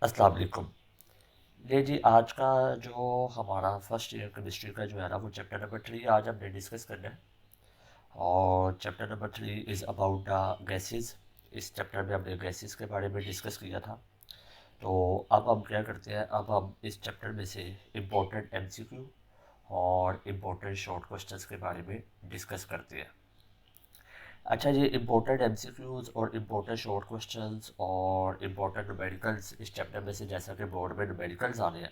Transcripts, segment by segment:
अस्सलाम वालेकुम। ये जी आज का जो हमारा फर्स्ट ईयर केमिस्ट्री का जो है ना वो चैप्टर नंबर 3 आज हमने डिस्कस करना है। और chapter number 3 is about the gases. इस चैप्टर में हमने गैसेस के बारे में डिस्कस किया था। तो अब हम क्या करते हैं, अब हम इस चैप्टर में से इम्पोर्टेंट एमसीक्यू और इम्पोर्टेंट शॉर्ट क्वेश्चंस के बारे में डिस्कस करते हैं। अच्छा, ये इम्पोर्टेंट एमसीक्यूज और इम्पोर्टेंट शॉर्ट क्वेश्चंस और इम्पोर्टेंट न्यूमेरिकल्स इस चैप्टर में से, जैसा कि बोर्ड में न्यूमेरिकल्स आने हैं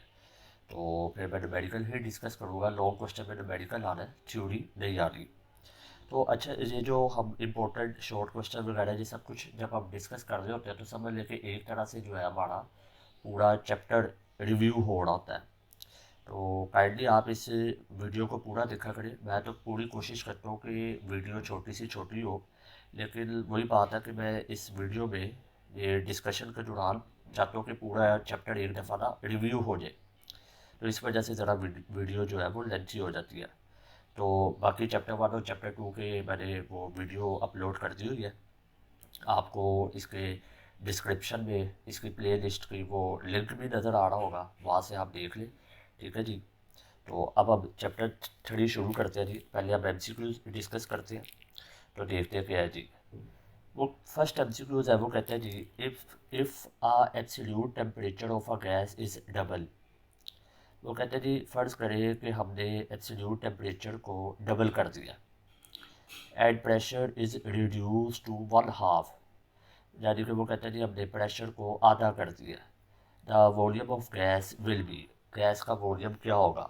तो फिर मैं न्यूमेरिकल ही डिस्कस करूँगा। लॉन्ग क्वेश्चन में न्यूमेरिकल आना है, थ्योरी नहीं आ रही। तो अच्छा, ये जो हम इम्पोर्टेंट शॉर्ट क्वेश्चन वगैरह ये सब कुछ जब हम डिस्कस कर रहे होते हैं तो समझ लेके एक तरह से जो है हमारा पूरा चैप्टर रिव्यू हो रहा होता है। तो काइंडली आप इस वीडियो को पूरा देखा करें। मैं तो पूरी कोशिश करता हूँ कि वीडियो छोटी सी छोटी हो, लेकिन वही बात है कि मैं इस वीडियो में ये डिस्कशन के दौरान चाहता हूँ कि पूरा चैप्टर एक दफ़ा ना रिव्यू हो जाए। तो इस वजह से ज़रा वीडियो जो है वो लेंथी हो जाती है। तो बाकी चैप्टर 1 और चैप्टर 2 के मैंने वो वीडियो अपलोड कर दी हुई है। आपको इसके डिस्क्रिप्शन में इसकी प्लेलिस्ट की वो लिंक भी नज़र आ रहा होगा, वहाँ से आप देख लें। ठीक है जी। तो अब हम चैप्टर 3 शुरू करते हैं जी। पहले हम एमसीक्यूज डिस्कस करते हैं। तो देखते हैं क्या है जी। वो फर्स्ट एमसीक्यूज है, वो कहते हैं जी, if a absolute temperature of a gas is double. वो कहते हैं जी, फ़र्ज़ करें कि हमने एब्सोल्यूट टेम्परेचर को डबल कर दिया and pressure is reduce to one half. यानी कि वो कहते हैं जी हमने प्रेशर को आधा कर दिया। The volume of gas will be, gas का वॉल्यूम क्या होगा।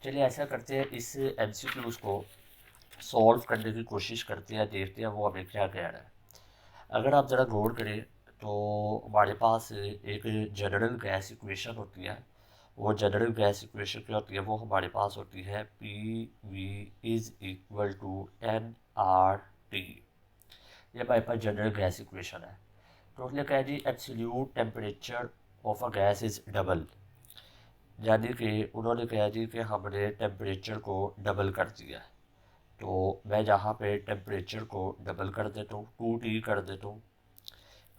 चलिए ऐसा करते हैं, इस एमसीक्यूज़ को सॉल्व करने की कोशिश करते हैं, देखते हैं वो हमें क्या कह रहा है। अगर आप ज़रा गौर करें तो हमारे पास एक जनरल गैस इक्वेशन होती है। वो जनरल गैस इक्वेशन क्या होती है, वो हमारे पास होती है P V is equal to N R T. ये हमारे पास जनरल गैस इक्वेशन है। तो उसने कहा जी absolute temperature of a gas is double. यानी कि उन्होंने कहा जी कि हमने टेम्परेचर को डबल कर दिया। तो मैं यहाँ पे टेम्परेचर को डबल कर देता हूँ, 2T कर देता हूँ।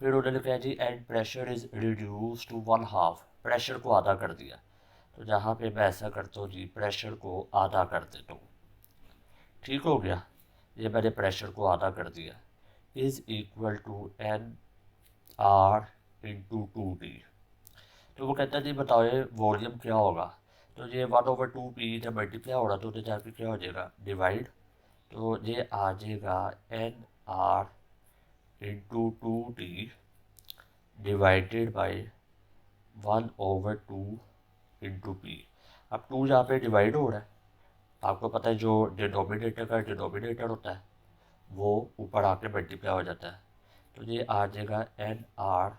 फिर उन्होंने कहा जी and pressure is reduce to one half, pressure को आधा कर दिया। तो जहाँ पे मैं ऐसा करता हूँ जी, प्रेशर को आधा कर देता हूँ। ठीक हो गया, ये मैंने प्रेशर को आधा कर दिया। Is equal to N R into 2T। तो वो कहता है जी बताओ ये वॉल्यूम क्या होगा। तो ये 1/2 पी जब मल्टीप्लाई हो रहा तो जाके क्या हो जाएगा, डिवाइड। तो ये आ जाएगा N R into 2T divided by 1/2 into P. अब 2 जहाँ पे डिवाइड हो रहा है, आपको पता है जो डिनोमिनेटर का डिनोमिनेटर होता है वो ऊपर आके मल्टीप्लाई हो जाता है। तो ये आ जाएगा N R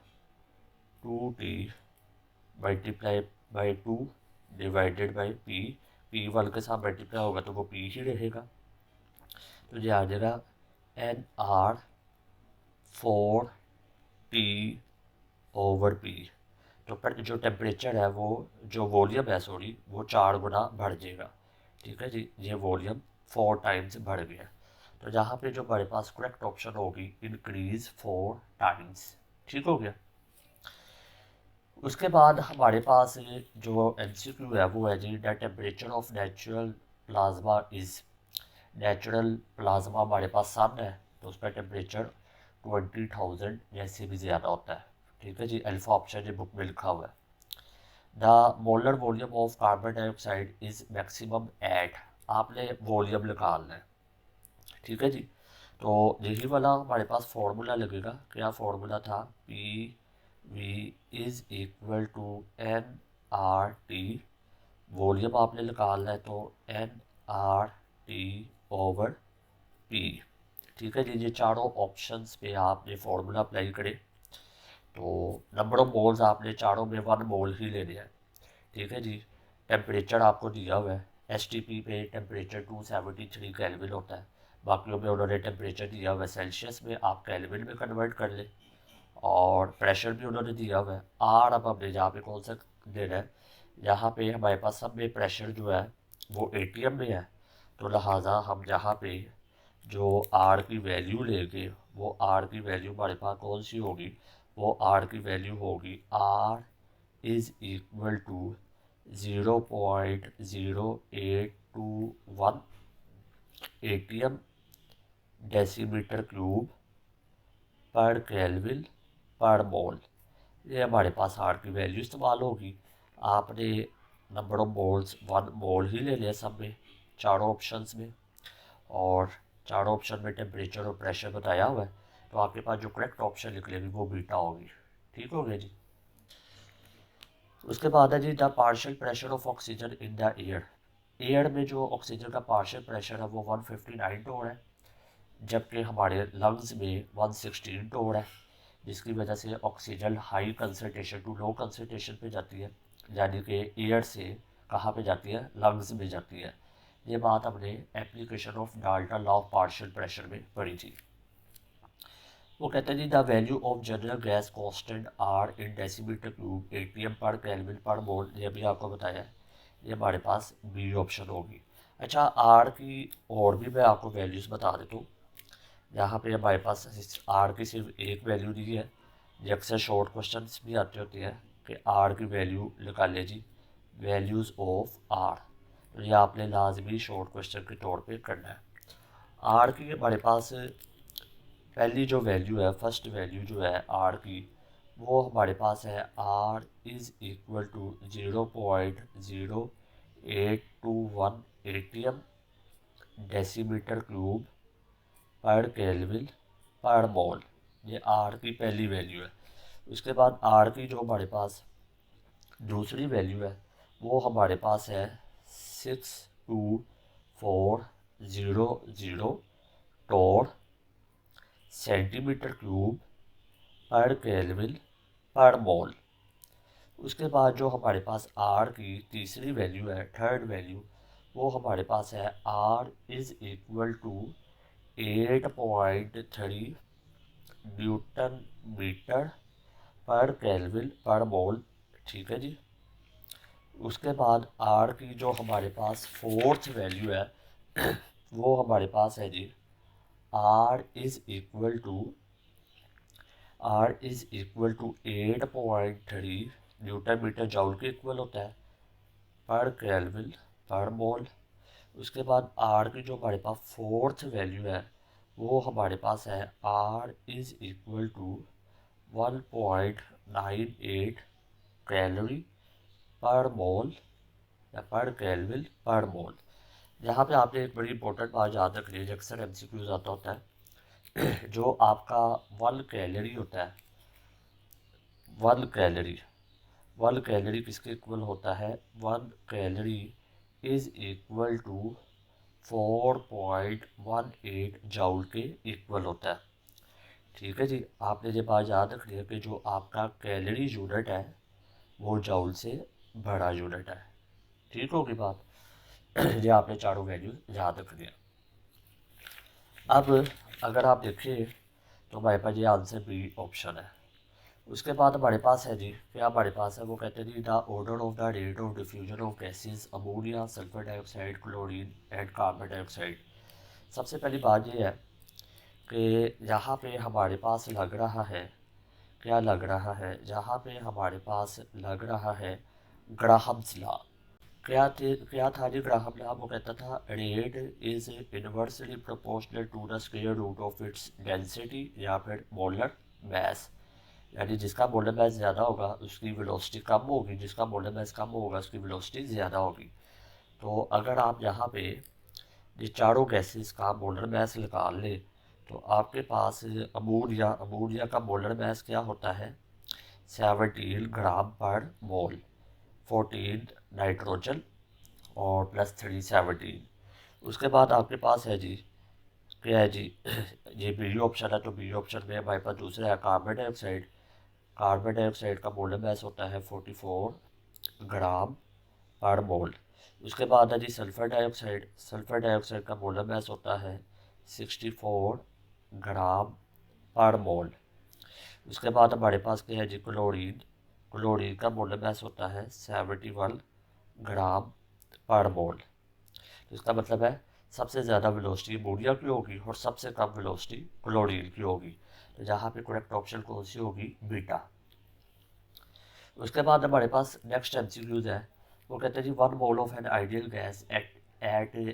2T multiply by 2 divided by P. P one के साथ मल्टीप्लाई होगा तो वो पी ही रहेगा। तो ये आ जाएगा N are 4T over P. तो पर जो टेम्परेचर है वो, जो वॉल्यूम है सॉरी, वो 4 गुना बढ़ जाएगा। ठीक है जी, ये वॉल्यूम 4 टाइम्स बढ़ गया। तो जहाँ पे जो हमारे पास करेक्ट ऑप्शन होगी इंक्रीज 4 टाइम्स। ठीक हो गया। उसके बाद हमारे पास जो एमसीक्यू है वो है जी, the temperature of natural plasma is. Natural plasma हमारे पास सामने है, तो उसका टेम्परेचर 20,000 जैसे भी ज़्यादा होता है। ठीक है जी, अल्फा ऑप्शन ये बुक में लिखा हुआ है। The molar volume of carbon dioxide is maximum at. आपने वॉल्यूम निकालना है। ठीक है जी। तो यही वाला हमारे पास फार्मूला लगेगा। क्या फार्मूला था, P V is equal to N R T. Volume आपने निकालना है तो N R T over P. ठीक है जी, ये चारों ऑप्शंस पे आपने फार्मूला अप्लाई करें। तो नंबर ऑफ मोल्स आपने चारों में 1 मोल ही लेने हैं। ठीक है जी। टेम्परेचर आपको दिया हुआ है, एस टी पी पे टेम्परेचर 273 केल्विन होता है। बाकियों में उन्होंने टेम्परेचर दिया हुआ है सेल्सियस में, आप केल्विन में कन्वर्ट कर लें। और प्रेशर भी उन्होंने दिया हुआ है। आर अब हमने जहाँ पे कौन सा देना है, यहाँ पे हमारे पास सब में प्रेशर जो है वो एटीएम में है। तो लिहाजा हम यहाँ पे जो आर की वैल्यू लेंगे, वो आर की वैल्यू हमारे पास कौन सी होगी, वो आर की वैल्यू होगी R is equal to 0.0821 ATM decimetre cube पर केल्विन पर मोल। ये हमारे पास आर की वैल्यू इस्तेमाल होगी। आपने नंबर ऑफ मोल्स 1 मोल ही ले लिया सब में, चारों ऑप्शंस में, और चारों ऑप्शन में टेम्परेचर और प्रेशर बताया हुआ है, तो आपके पास जो करेक्ट ऑप्शन निकलेगी वो बीटा होगी। ठीक हो गया जी। उसके बाद है जी the partial pressure of oxygen in the air. Air में जो ऑक्सीजन का पार्शियल प्रेशर है वो 159 टोन है, जबकि हमारे लंग्स में 116 टोन है, जिसकी वजह से oxygen high concentration to low concentration पे जाती है, यानी कि एयर से कहाँ पे जाती है, लंग्स में जाती है। ये बात हमने application of Dalton law of partial pressure में पढ़ी थी। वो कहते हैं जी the value of general gas constant R in decimetre cube ATM per kelvin पर मोल, ये भी आपको बताया है। ये हमारे पास बी ऑप्शन होगी। अच्छा, आर की और भी मैं आपको वैल्यूज़ बता देता हूँ। यहाँ पे हमारे पास आर की सिर्फ एक वैल्यू दी है। ये अक्सर शॉर्ट क्वेश्चन भी आते होते हैं कि आर की वैल्यू निकाले जी, वैल्यूज़ ऑफ आर, तो ये आपने लाजमी शॉर्ट क्वेश्चन के तौर पे करना है। आर की हमारे पास पहली जो वैल्यू है, फर्स्ट वैल्यू जो है आर की, वो हमारे पास है R is equal to 0.0821 ATM decimetre cube पर केल्विन पर मोल। ये आर की पहली वैल्यू है। उसके बाद आर की जो हमारे पास दूसरी वैल्यू है वो हमारे पास है 62400 टोर सेंटीमीटर क्यूब पर केल्विन पर मोल। उसके बाद जो हमारे पास आर की तीसरी वैल्यू है, थर्ड वैल्यू, वो हमारे पास है R is equal to 8.3 newton metre पर केल्विन पर मोल। ठीक है जी। उसके बाद आर की जो हमारे पास फोर्थ वैल्यू है वो हमारे पास है जी R is equal to 8.3 newton metre joule के इक्वल होता है पर केल्विन पर मोल। उसके बाद आर की जो हमारे पास फोर्थ वैल्यू है वो हमारे पास है R is equal to 1.98 calorie पर मोल या पर केल्विन पर मोल। यहाँ पे आपने एक बड़ी इंपॉर्टेंट बात याद रखनी है, अक्सर एमसीक्यूज आता होता है। जो आपका 1 कैलोरी होता है, 1 कैलोरी किसके इक्वल होता है, 1 कैलोरी इज इक्वल टू 4.18 जॉउल के इक्वल होता है। ठीक है जी। आपने ये बात याद रखनी है कि जो आपका कैलोरी यूनिट है वो जॉउल से बड़ा यूनिट है। ठीक होगी बात। ये आपने चारों वैल्यू याद रखनी है। अब अगर आप देखें तो हमारे पास ये आंसर बी ऑप्शन है। उसके बाद हमारे पास है जी, क्या हमारे पास है, वो कहते हैं जी the order of the rate of diffusion of gases ammonia, sulphur dioxide, chlorine and carbon dioxide. सबसे पहली बात ये है कि यहाँ पे हमारे पास लग रहा है, क्या लग रहा है, यहाँ पे हमारे पास लग रहा है ग्राहम्स लॉ। क्या था जी ग्राहम लॉ? वो कहता था rate is inversely proportional to the square root of its density या फिर मोलर मैस, यानी जिसका मोलर मैस ज़्यादा होगा उसकी वेलोसिटी कम होगी, जिसका मोलर मैस कम होगा उसकी वेलोसिटी ज़्यादा होगी। तो अगर आप यहाँ पे ये चारों गैसेस का मोलर मैस निकाल लें तो आपके पास अमोनिया का मोलर मैस क्या होता है, 17 ग्राम पर मोल, 14 नाइट्रोजन और +3 17। उसके बाद आपके पास है जी, क्या है जी ये बी ऑप्शन है, तो बी ऑप्शन में हमारे पास दूसरा है कार्बन डाइऑक्साइड। कार्बन डाइऑक्साइड का मोलर मैस होता है 44 ग्राम पर मोल। उसके बाद है जी सल्फर डाइऑक्साइड। सल्फर डाइऑक्साइड का मोलर मैस होता है 64 ग्राम पर मोल। उसके बाद हमारे पास क्या है जी क्लोरीन। क्लोरीन का मोलर मैस होता है 71 ग्राम पर मोल। तो इसका मतलब है सबसे ज़्यादा वेलोसिटी अमोनिया की होगी और सबसे कम वेलोसिटी क्लोरीन की होगी। तो जहाँ पे करेक्ट ऑप्शन कौन सी होगी, बीटा। उसके बाद हमारे पास नेक्स्ट एमसीक्यूज है। वो कहते हैं जी 1 mole of an ideal gas at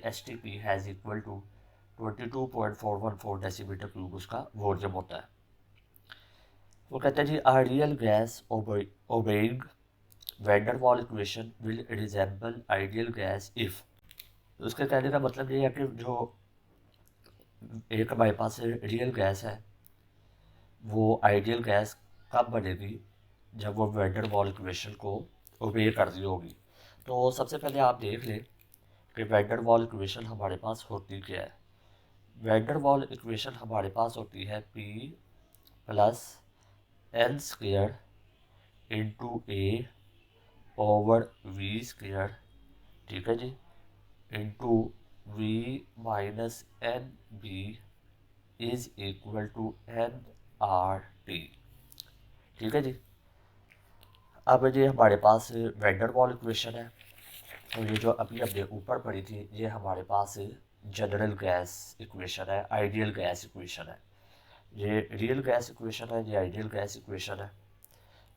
STP has equal to 22.414 decimetre cube उसका वॉल्यूम होता है। वो कहते हैं जी ideal gas obeying van Waals equation will resemble ideal gas if. उसके कहने का मतलब ये है कि जो एक हमारे पास रियल गैस है वो आइडियल गैस कब बनेगी, जब वो वैन वाल इक्वेशन को ओबे कर रही होगी। तो सबसे पहले आप देख लें कि वैन वाल इक्वेशन हमारे पास होती क्या है। वैन वाल इक्वेशन हमारे पास होती है P plus N square into A over V square, ठीक है जी, into V minus N B is equal to NRT, ठीक है जी। अब ये हमारे पास वैन वाल इक्वेशन है, तो ये जो अभी हमने ऊपर पढ़ी थी ये हमारे पास जनरल गैस इक्वेशन है, आइडियल गैस इक्वेशन है। ये रियल गैस इक्वेशन है, ये आइडियल गैस इक्वेशन है।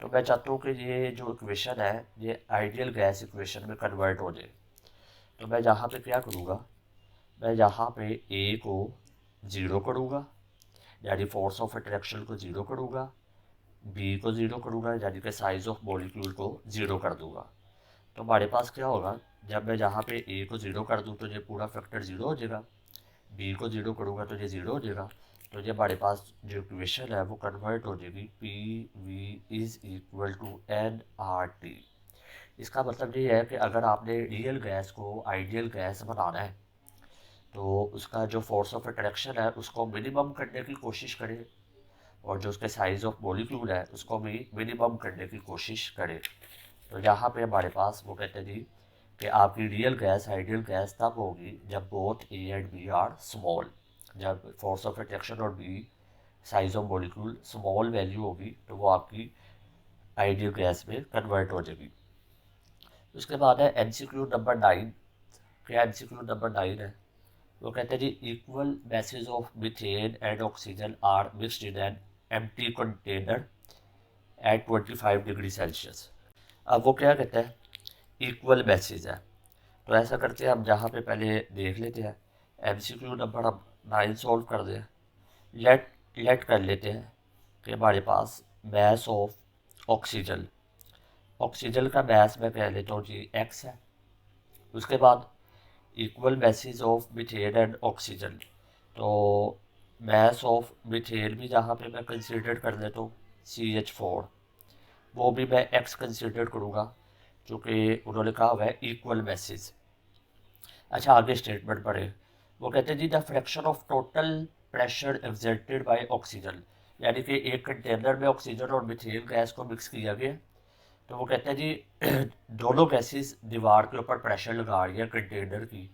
तो मैं चाहता हूँ कि ये जो इक्वेशन है ये आइडियल गैस इक्वेशन में कन्वर्ट हो जाए। तो मैं यहाँ पे क्या करूँगा, मैं यहाँ पे ए को ज़ीरो करूँगा यानी फोर्स ऑफ अट्रैक्शन को ज़ीरो करूँगा, बी को ज़ीरो करूँगा यानी कि साइज ऑफ मॉलिक्यूल को ज़ीरो कर दूँगा। तो हमारे पास क्या होगा, जब मैं यहाँ पे ए को ज़ीरो कर दूँ तो ये पूरा फैक्टर ज़ीरो हो जाएगा, बी को ज़ीरो करूँगा तो ये ज़ीरो हो जाएगा। तो ये हमारे पास जो इक्वेशन है वो कन्वर्ट हो जाएगी PV is equal to NRT। इसका मतलब ये है कि अगर आपने रियल गैस को आइडियल गैस बनाना है तो उसका जो फोर्स ऑफ अट्रैक्शन है उसको मिनिमम करने की कोशिश करें और जो उसके साइज ऑफ मॉलिक्यूल है उसको भी मिनिमम करने की कोशिश करें। तो यहाँ पे हमारे पास वो कहते हैं जी कि आपकी रियल गैस आइडियल गैस तब होगी जब both A and B are small, जब फोर्स ऑफ अट्रैक्शन और B size of molecule small value होगी तो वो आपकी आइडियल गैस में कन्वर्ट हो जाएगी। उसके बाद है MCQ नंबर 9। क्या MCQ नंबर 9 है, वो कहते हैं जी equal masses of methane and oxygen are mixed in an empty container at 25 degree Celsius. अब वो क्या कहते हैं, इक्वल मैसेज है। तो ऐसा करते हैं हम जहाँ पे पहले देख लेते हैं MCQ नंबर हम 9 सॉल्व कर दें। लेट लेट कर लेते हैं कि हमारे पास मैस ऑफ ऑक्सीजन, ऑक्सीजन का मैस मैं कह लेता हूँ जी X है। उसके बाद equal masses of methane and oxygen, तो मैस ऑफ मीथेन भी जहाँ पे मैं कंसिडर कर लेता हूँ CH4, वो भी मैं X कंसिडर करूँगा क्योंकि उन्होंने कहा हुआ है इक्वल मैसेज। अच्छा आगे स्टेटमेंट पढ़े, वो कहते हैं जी the fraction of total pressure exerted by oxygen, यानी कि एक कंटेनर में ऑक्सीजन और मीथेन गैस को मिक्स किया गया। तो वो कहते हैं जी दोनों गैसेस दीवार के ऊपर प्रेशर लगा रही है कंटेनर की,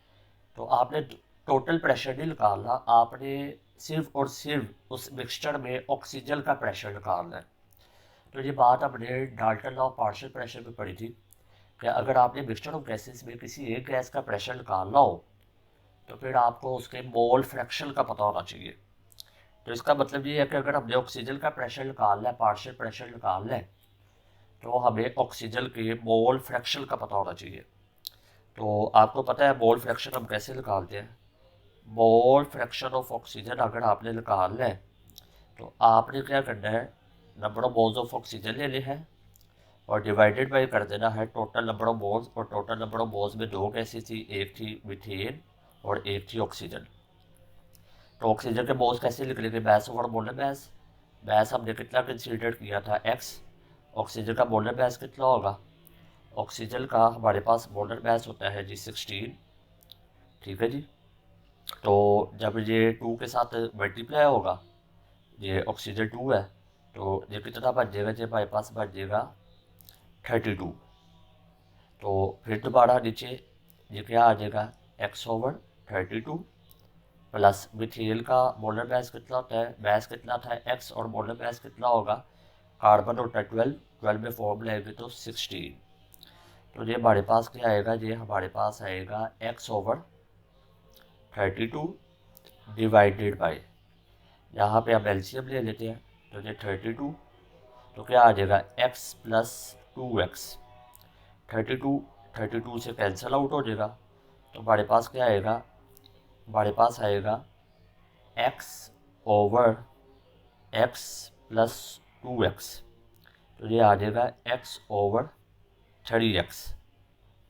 तो आपने टोटल प्रेशर नहीं निकालना, आपने सिर्फ और सिर्फ उस मिक्सचर में ऑक्सीजन का प्रेशर निकालना है। तो ये बात हमने Dalton law of partial pressure में पढ़ी थी कि अगर आपने मिक्सचर ऑफ गैसेस में किसी एक गैस का प्रेशर निकालना हो तो फिर आपको उसके मोल फ्रैक्शन का पता होना चाहिए। तो इसका मतलब ये है कि अगर हमने ऑक्सीजन का प्रेशर निकालना है, पार्शियल प्रेशर निकालना है, तो हमें ऑक्सीजन के मोल फ्रैक्शन का पता होना चाहिए। तो आपको पता है मोल फ्रैक्शन हम कैसे निकालते हैं, मोल फ्रैक्शन ऑफ ऑक्सीजन अगर आपने निकालना है तो आपने क्या करना है, number of moles of oxygen लेने हैं और डिवाइडेड बाई कर देना है टोटल नंबर ऑफ मोल्स, और टोटल नंबर ऑफ मोल्स में दो गैसें थी, एक थी मीथेन और एक थी ऑक्सीजन। तो ऑक्सीजन के मोल्स कैसे निकलेंगे, mass over molar mass, mass हमने कितना कंसीडर किया था X, ऑक्सीजन का मोलर मैस कितना होगा, ऑक्सीजन का हमारे पास मोलर मैस होता है जी 16, ठीक है जी। तो जब ये 2 के साथ मल्टीप्लाई होगा, ये ऑक्सीजन 2 है तो ये कितना बन जाएगा, ये हमारे पास बन जाएगा 32। तो फिर दोबारा नीचे ये क्या आ जाएगा X ओवर 32 प्लस मिथेन का मोलर मैस कितना होता है, मैस कितना था X और मोलर मैस कितना होगा, कार्बन होता है 12, 12 में फॉर्म लेंगे तो 16। तो ये हमारे पास क्या आएगा, ये हमारे पास आएगा X ओवर 32 डिवाइडेड बाई, यहाँ पे हम एलसीएम ले लेते हैं तो ये 32, तो क्या आ जाएगा X प्लस 2x। 32 से कैंसिल आउट हो जाएगा, तो हमारे पास क्या आएगा, हमारे पास आएगा x over x plus 2x। तो ये आ जाएगा x ओवर 3x।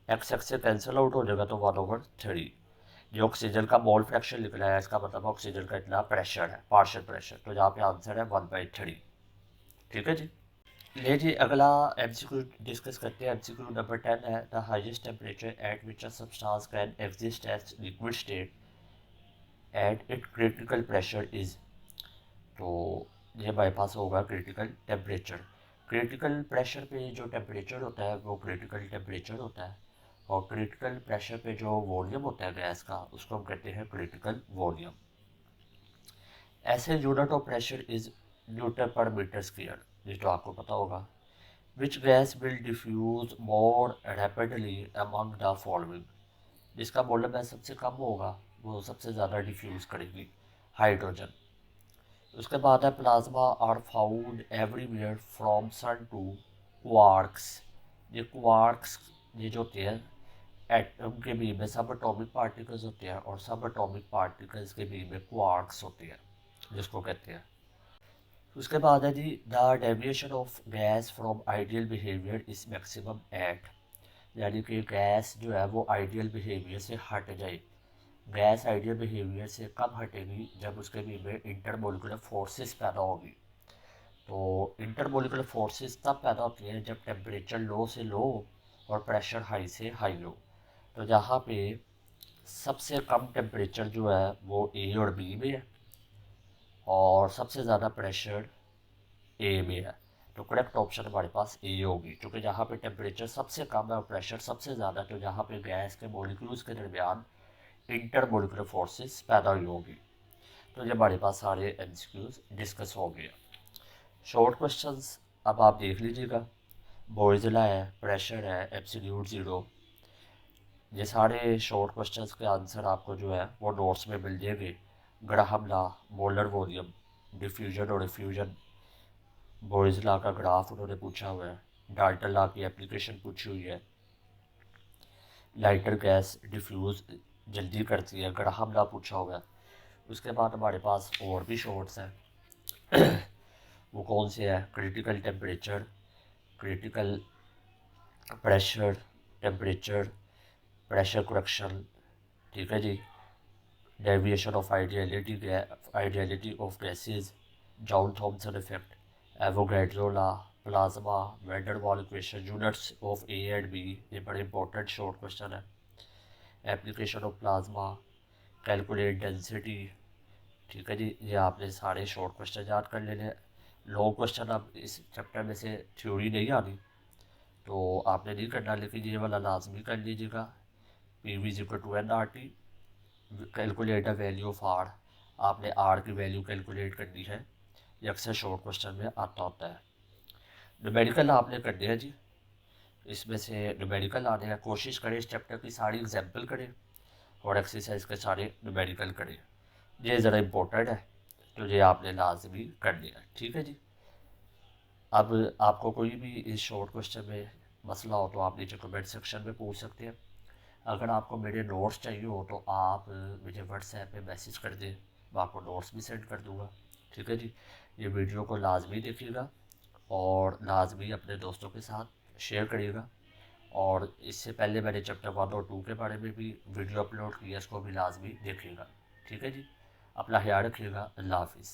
x से कैंसिल आउट हो जाएगा तो 1/3। जो ऑक्सीजन का मोल फ्रैक्शन लिख रहा है, इसका मतलब ऑक्सीजन का इतना प्रेशर है, पार्शियल प्रेशर, तो यहाँ पे आंसर है 1/3। ठीक है जी। ले जी अगला एमसीक्यू डिस्कस करते हैं। एमसीक्यू नंबर 10 है, the highest temperature at which a substance can exist as liquid state at it critical pressure is. तो ये हमारे पास होगा क्रिटिकल टेम्परेचर। क्रिटिकल प्रेशर पे जो टेम्परेचर होता है वो क्रिटिकल टेम्परेचर होता है, और क्रिटिकल प्रेशर पे जो वॉल्यूम होता है गैस का, उसको हम कहते हैं क्रिटिकल वॉल्यूम। ऐसे unit of pressure is newton per metre square, ये तो आपको पता होगा। Which gas will diffuse more rapidly among the following, जिसका वॉल्यूम है सबसे कम होगा वो सबसे ज़्यादा डिफ्यूज़ करेगी, हाइड्रोजन। उसके बाद है plasma are found everywhere from sun to quarks. ये क्वार्क्स ये जो होते हैं एटम के बीच में सब एटॉमिक पार्टिकल्स होते हैं, और सब एटॉमिक पार्टिकल्स के बीच में क्वार्क्स होते हैं, जिसको कहते हैं। उसके बाद है जी the deviation of gas from ideal behaviour is maximum at, यानी कि गैस जो है वो आइडियल बिहेवियर से हट जाए। गैस आइडियल बिहेवियर से कब हटेगी, जब उसके बीच में इंटरमोलिकुलर फोर्सेस पैदा होगी। तो इंटरमोलिकुलर फोर्सेस तब पैदा होती हैं जब टेम्परेचर लो से लो और प्रेशर हाई से हाई हो। तो जहाँ पे सबसे कम टेम्परेचर जो है वो ए और बी में है, और सबसे ज़्यादा प्रेशर ए में है, तो करेक्ट ऑप्शन हमारे पास ए होगी, क्योंकि जहाँ पे टेम्परेचर सबसे कम है और प्रेशर सबसे ज़्यादा, तो जहाँ पे गैस के मॉलिक्यूल्स के दरमियान इंटरमोलिकुलर फोर्सेस पैदा हुई होगी। तो ये हमारे पास सारे एमसीक्यूज डिस्कस हो गए। शॉर्ट क्वेश्चंस अब आप देख लीजिएगा। बोइजला है, प्रेशर है, एब्सोल्यूट ज़ीरो, ये सारे शॉर्ट क्वेश्चंस के आंसर आपको जो है वो नोट्स में मिल जाएंगे। Graham law, molar volume, diffusion और डिफ्यूजन, बोइजला का ग्राफ उन्होंने पूछा हुआ है। डाल्टन लॉ की एप्लीकेशन पूछी हुई है। लाइटर गैस डिफ्यूज़ जल्दी करती है, ग्राहम लॉ पूछा हुआ है। उसके बाद हमारे पास और भी शॉर्ट्स हैं। वो कौन से हैं, critical temperature, critical pressure, temperature, pressure correction, ठीक है जी, deviation of ideality of gases, John Thomson effect, Avogadro law, plasma, van der Waal equation, units of A and B, ये बड़े इंपॉर्टेंट शॉर्ट क्वेश्चन है। Application of plasma, calculate density, ठीक है जी, ये आपने सारे शॉर्ट क्वेश्चन याद कर लेने। लॉन्ग क्वेश्चन अब इस चैप्टर में से थ्योरी नहीं आनी, तो आपने नहीं करना, लेकिन ये वाला लाजमी कर लीजिएगा। P V is equal to N R T, calculate the value of R, आपने आर की वैल्यू कैलकुलेट करनी है, ये अक्सर शॉर्ट क्वेश्चन में आता होता है। न्यूमेरिकल आपने करनी है जी, इसमें से न्यूमेरिकल आने हैं, कोशिश करें इस चैप्टर की सारी एग्जाम्पल करें और एक्सरसाइज के सारे न्यूमेरिकल करें, ये ज़रा इम्पोर्टेंट है, तो ये आपने लाजमी करनी है। ठीक है जी। अब आपको कोई भी इस शॉर्ट क्वेश्चन में मसला हो तो आप नीचे कमेंट सेक्शन में पूछ सकते हैं। अगर आपको मेरे नोट्स चाहिए हो तो आप मुझे व्हाट्सएप पे मैसेज कर दें, मैं आपको नोट्स भी सेंड कर दूँगा। ठीक है जी। ये वीडियो को लाजमी देखिएगा और लाजमी अपने दोस्तों के साथ शेयर करिएगा, और इससे पहले मैंने चैप्टर 1 और 2 के बारे में भी वीडियो अपलोड किया, इसको भी लाजमी देखिएगा। ठीक है जी। अपना ख्याल रखिएगा। अल्लाह हाफिज़।